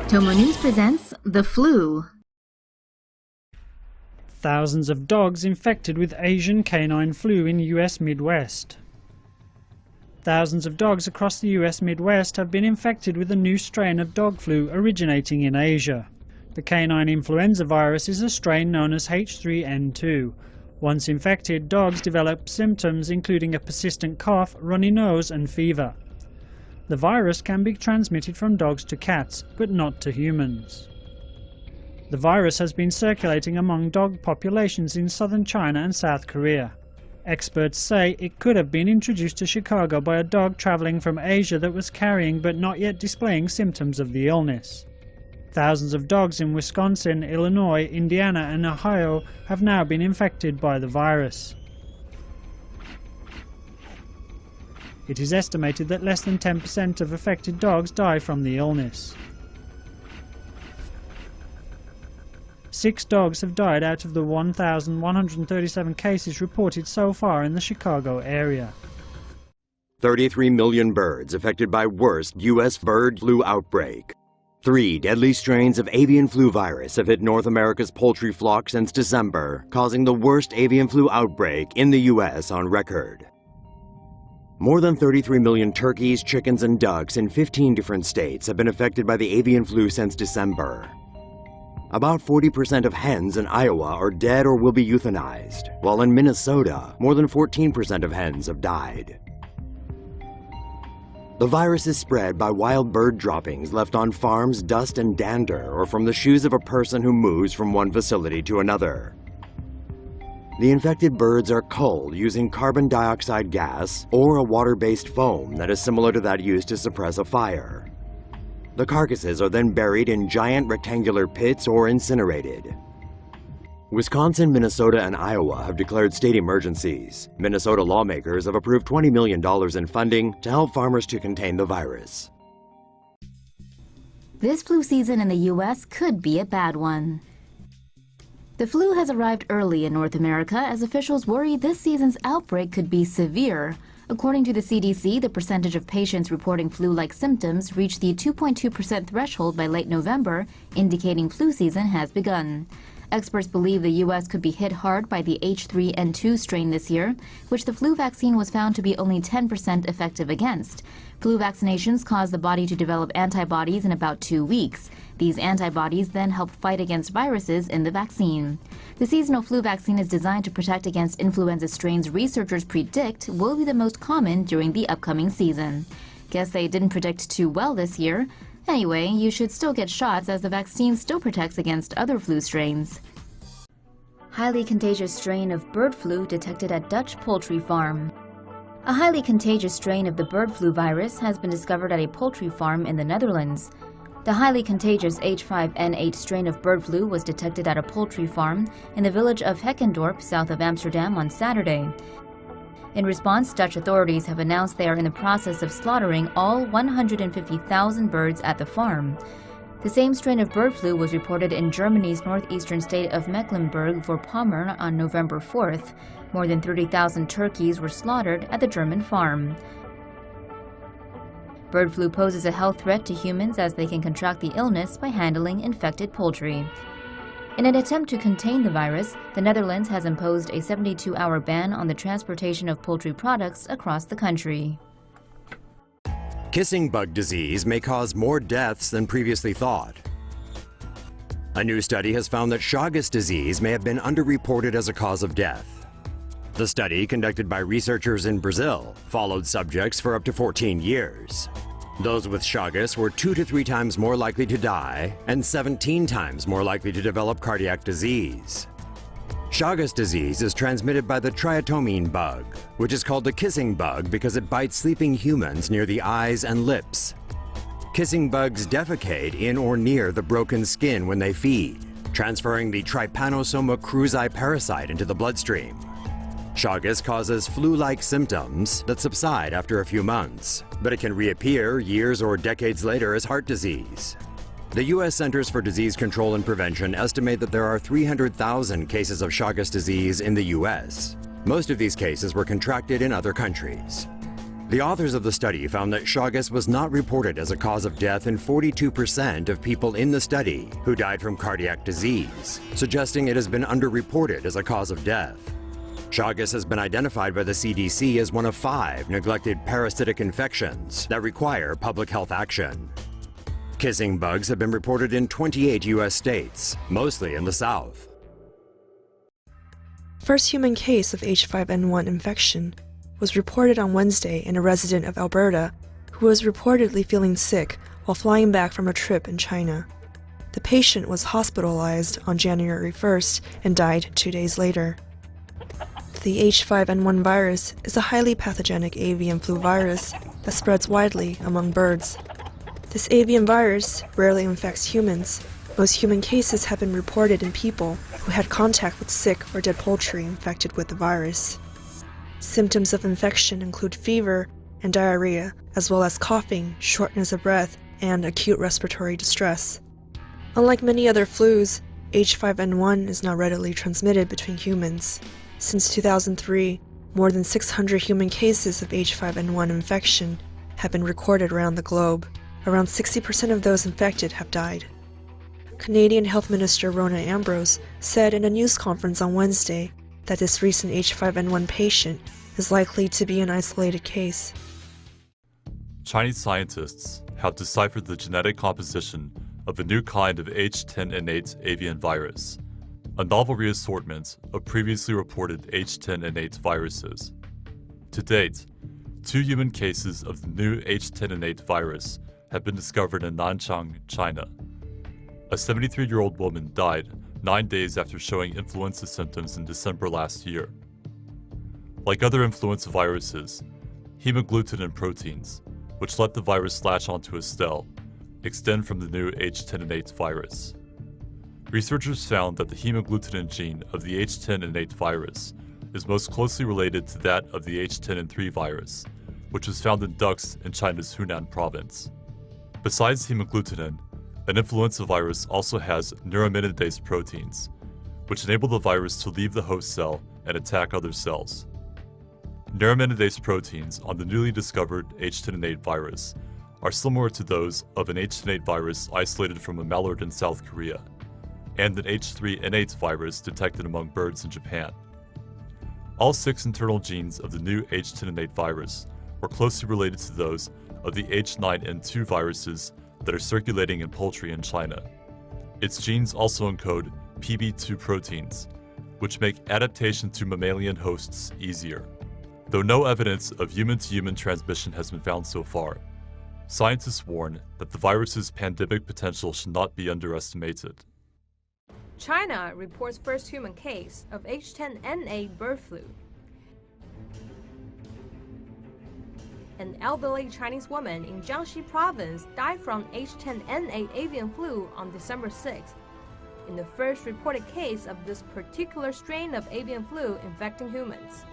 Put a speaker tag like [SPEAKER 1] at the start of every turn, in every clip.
[SPEAKER 1] TomoNews presents The Flu.
[SPEAKER 2] Thousands of dogs infected with Asian canine flu in US Midwest. Thousands of dogs across the US Midwest have been infected with a new strain of dog flu originating in Asia. The canine influenza virus is a strain known as H3N2. Once infected, dogs develop symptoms including a persistent cough, runny nose and fever. The virus can be transmitted from dogs to cats, but not to humans. The virus has been circulating among dog populations in southern China and South Korea. Experts say it could have been introduced to Chicago by a dog traveling from Asia that was carrying but not yet displaying symptoms of the illness. Thousands of dogs in Wisconsin, Illinois, Indiana and Ohio have now been infected by the virus. It is estimated that less than 10% of affected dogs die from the illness. 6 dogs have died out of the 1,137 cases reported so far in the Chicago area.
[SPEAKER 3] 33 million birds affected by worst U.S. bird flu outbreak. 3 deadly strains of avian flu virus have hit North America's poultry flock since December, causing the worst avian flu outbreak in the U.S. on record. More than 33 million turkeys, chickens, and ducks in 15 different states have been affected by the avian flu since December. About 40% of hens in Iowa are dead or will be euthanized, while in Minnesota, more than 14% of hens have died. The virus is spread by wild bird droppings left on farms, dust and dander, or from the shoes of a person who moves from one facility to another. The infected birds are culled using carbon dioxide gas or a water-based foam that is similar to that used to suppress a fire. The carcasses are then buried in giant rectangular pits or incinerated. Wisconsin, Minnesota, and Iowa have declared state emergencies. Minnesota lawmakers have approved $20 million in funding to help farmers to contain the virus.
[SPEAKER 1] This flu season in the U.S. could be a bad one. The flu has arrived early in North America as officials worry this season's outbreak could be severe. According to the CDC, the percentage of patients reporting flu-like symptoms reached the 2.2% threshold by late November, indicating flu season has begun. Experts believe the U.S. could be hit hard by the H3N2 strain this year, which the flu vaccine was found to be only 10% effective against. Flu vaccinations cause the body to develop antibodies in about 2 weeks. These antibodies then help fight against viruses in the vaccine. The seasonal flu vaccine is designed to protect against influenza strains researchers predict will be the most common during the upcoming season. Guess they didn't predict too well this year. Anyway, you should still get shots as the vaccine still protects against other flu strains. Highly contagious strain of bird flu detected at Dutch poultry farm. A highly contagious strain of the bird flu virus has been discovered at a poultry farm in the Netherlands. The highly contagious H5N8 strain of bird flu was detected at a poultry farm in the village of Heckendorp, south of Amsterdam, on Saturday. In response, Dutch authorities have announced they are in the process of slaughtering all 150,000 birds at the farm. The same strain of bird flu was reported in Germany's northeastern state of Mecklenburg-Vorpommern on November 4th. More than 30,000 turkeys were slaughtered at the German farm. Bird flu poses a health threat to humans as they can contract the illness by handling infected poultry. In an attempt to contain the virus, the Netherlands has imposed a 72-hour ban on the transportation of poultry products across the country.
[SPEAKER 3] Kissing bug disease may cause more deaths than previously thought. A new study has found that Chagas disease may have been underreported as a cause of death. The study, conducted by researchers in Brazil, followed subjects for up to 14 years. Those with Chagas were 2 to 3 times more likely to die and 17 times more likely to develop cardiac disease. Chagas disease is transmitted by the triatomine bug, which is called a kissing bug because it bites sleeping humans near the eyes and lips. Kissing bugs defecate in or near the broken skin when they feed, transferring the Trypanosoma cruzi parasite into the bloodstream. Chagas causes flu-like symptoms that subside after a few months, but it can reappear years or decades later as heart disease. The U.S. Centers for Disease Control and Prevention estimate that there are 300,000 cases of Chagas disease in the U.S. Most of these cases were contracted in other countries. The authors of the study found that Chagas was not reported as a cause of death in 42% of people in the study who died from cardiac disease, suggesting it has been underreported as a cause of death. Chagas has been identified by the CDC as one of 5 neglected parasitic infections that require public health action. Kissing bugs have been reported in 28 U.S. states, mostly in the South.
[SPEAKER 4] First human case of H5N1 infection was reported on Wednesday in a resident of Alberta who was reportedly feeling sick while flying back from a trip in China. The patient was hospitalized on January 1st and died 2 days later. The H5N1 virus is a highly pathogenic avian flu virus that spreads widely among birds. This avian virus rarely infects humans. Most human cases have been reported in people who had contact with sick or dead poultry infected with the virus. Symptoms of infection include fever and diarrhea, as well as coughing, shortness of breath, and acute respiratory distress. Unlike many other flus, H5N1 is not readily transmitted between humans. Since 2003, more than 600 human cases of H5N1 infection have been recorded around the globe. Around 60% of those infected have died. Canadian Health Minister Rona Ambrose said in a news conference on Wednesday that this recent H5N1 patient is likely to be an isolated case.
[SPEAKER 5] Chinese scientists have deciphered the genetic composition of a new kind of H10N8 avian virus, a novel reassortment of previously reported H10N8 viruses. To date, 2 human cases of the new H10N8 virus have been discovered in Nanchang, China. A 73-year-old woman died 9 days after showing influenza symptoms in December last year. Like other influenza viruses, hemagglutinin proteins, which let the virus latch onto a cell, extend from the new H10N8 virus. Researchers found that the hemagglutinin gene of the H10N8 virus is most closely related to that of the H10N3 virus, which was found in ducks in China's Hunan province. Besides hemagglutinin, an influenza virus also has neuraminidase proteins, which enable the virus to leave the host cell and attack other cells. Neuraminidase proteins on the newly discovered H10N8 virus are similar to those of an H10N8 virus isolated from a mallard in South Korea, and an H3N8 virus detected among birds in Japan. All 6 internal genes of the new H10N8 virus were closely related to those of the H9N2 viruses that are circulating in poultry in China. Its genes also encode PB2 proteins, which make adaptation to mammalian hosts easier. Though no evidence of human-to-human transmission has been found so far, scientists warn that the virus's pandemic potential should not be underestimated.
[SPEAKER 6] China reports first human case of H10N8 bird flu. An elderly Chinese woman in Jiangxi province died from H10N8 avian flu on December 6th, in the first reported case of this particular strain of avian flu infecting humans.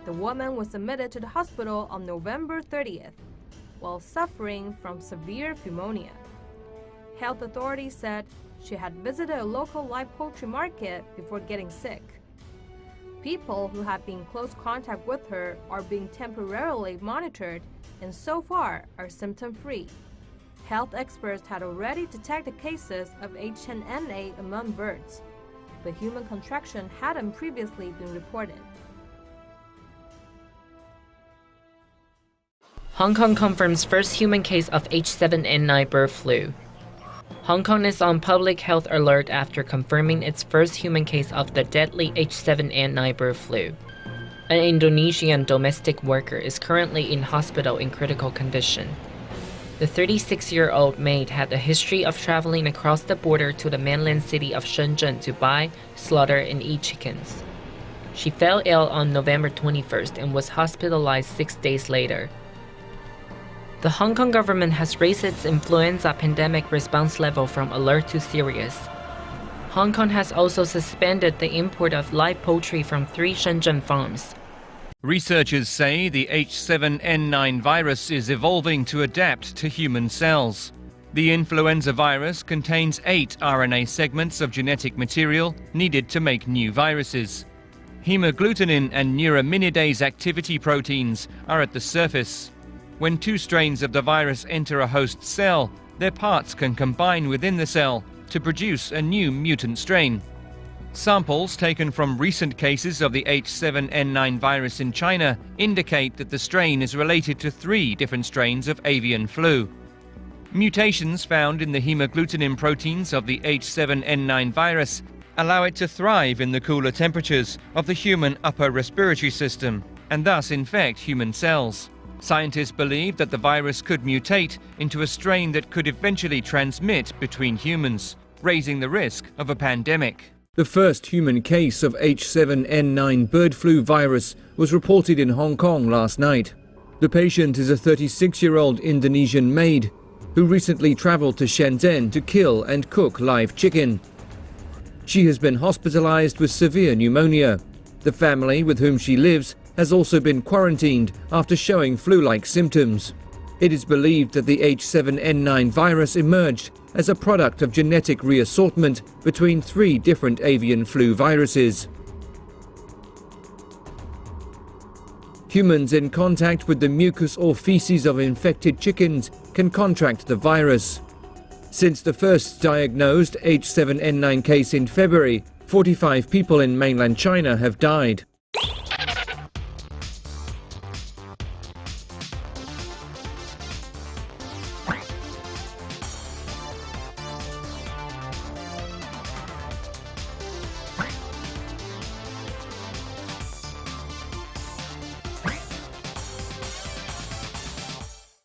[SPEAKER 6] The woman was admitted to the hospital on November 30th, while suffering from severe pneumonia. Health authorities said she had visited a local live poultry market before getting sick. People who have been in close contact with her are being temporarily monitored and so far are symptom-free. Health experts had already detected cases of H10N8 among birds, but human contraction hadn't previously been reported.
[SPEAKER 7] Hong Kong confirms first human case of H7N9 bird flu. Hong Kong is on public health alert after confirming its first human case of the deadly H7N9 bird flu. An Indonesian domestic worker is currently in hospital in critical condition. The 36-year-old maid had a history of traveling across the border to the mainland city of Shenzhen to buy, slaughter, and eat chickens. She fell ill on November 21st and was hospitalized 6 days later. The Hong Kong government has raised its influenza pandemic response level from alert to serious. Hong Kong has also suspended the import of live poultry from 3 Shenzhen farms.
[SPEAKER 8] Researchers say the H7N9 virus is evolving to adapt to human cells. The influenza virus contains 8 RNA segments of genetic material needed to make new viruses. Hemagglutinin and neuraminidase activity proteins are at the surface. When two strains of the virus enter a host cell, their parts can combine within the cell to produce a new mutant strain. Samples taken from recent cases of the H7N9 virus in China indicate that the strain is related to 3 different strains of avian flu. Mutations found in the hemagglutinin proteins of the H7N9 virus allow it to thrive in the cooler temperatures of the human upper respiratory system and thus infect human cells. Scientists believe that the virus could mutate into a strain that could eventually transmit between humans, raising the risk of a pandemic.
[SPEAKER 9] The first human case of H7N9 bird flu virus was reported in Hong Kong last night. The patient is a 36-year-old Indonesian maid who recently traveled to Shenzhen to kill and cook live chicken. She has been hospitalized with severe pneumonia. The family with whom she lives has also been quarantined after showing flu-like symptoms. It is believed that the H7N9 virus emerged as a product of genetic reassortment between 3 different avian flu viruses. Humans in contact with the mucus or feces of infected chickens can contract the virus. Since the first diagnosed H7N9 case in February, 45 people in mainland China have died.